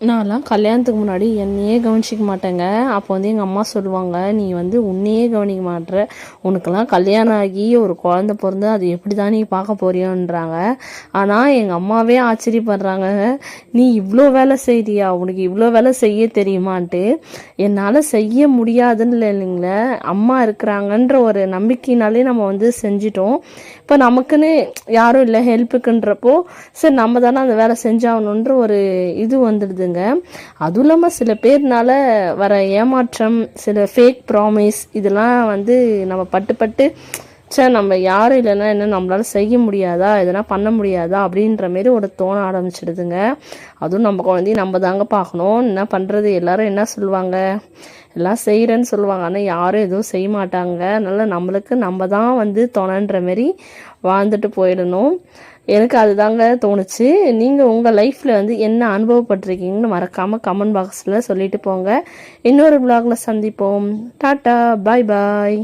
நான்லாம் கல்யாணத்துக்கு முன்னாடி என்னையே கவனிச்சிக்க மாட்டேங்க. அப்போ வந்து எங்கள் அம்மா சொல்லுவாங்க, நீ வந்து உன்னையே கவனிக்க மாட்ற, உனக்கெல்லாம் கல்யாணம் ஆகி ஒரு குழந்த பிறந்து அது எப்படி தான் நீ பார்க்க போறியோன்றாங்க. ஆனால் எங்கள் அம்மாவே ஆச்சரியப்படுறாங்க, நீ இவ்வளோ வேலை செய்றியா, உனக்கு இவ்வளோ வேலை செய்ய தெரியுமான்ட்டு. என்னால் செய்ய முடியாதுன்னு இல்லைங்களே, அம்மா இருக்கிறாங்கன்ற ஒரு நம்பிக்கையினாலே நம்ம வந்து செஞ்சிட்டோம். இப்போ நமக்குன்னு யாரும் இல்லை ஹெல்ப்புக்குன்றப்போ, சரி நம்ம தானே அந்த வேலை செஞ்சாகணுன்ற ஒரு இது வந்துடுதுங்க. அதுவும் இல்லாமல் சில பேர்னால வர ஏமாற்றம், சில ஃபேக் ப்ராமிஸ், இதெல்லாம் வந்து நம்ம பட்டு சரி நம்ம யாரும் இல்லைன்னா என்ன நம்மளால செய்ய முடியாதா, எதனா பண்ண முடியாதா அப்படின்ற மாரி ஒரு தோண ஆரம்பிச்சிடுதுங்க. அதுவும் நம்ம குழந்தைய நம்ம தாங்க பார்க்கணும். என்ன பண்ணுறது, எல்லாரும் என்ன சொல்லுவாங்க, எல்லாம் செய்கிறேன்னு சொல்லுவாங்க, ஆனால் யாரும் எதுவும் செய்ய மாட்டாங்க. அதனால் நம்மளுக்கு நம்ம தான் வந்து துணைன்ற மாரி வாழ்ந்துட்டு போயிடணும். எனக்கு அதுதாங்க தோணுச்சு. நீங்கள் உங்கள் லைஃப்பில் வந்து என்ன அனுபவப்பட்டிருக்கீங்கன்னு மறக்காமல் கமெண்ட் பாக்ஸில் சொல்லிட்டு போங்க. இன்னொரு vlogல சந்திப்போம். டாட்டா, பாய் பாய்.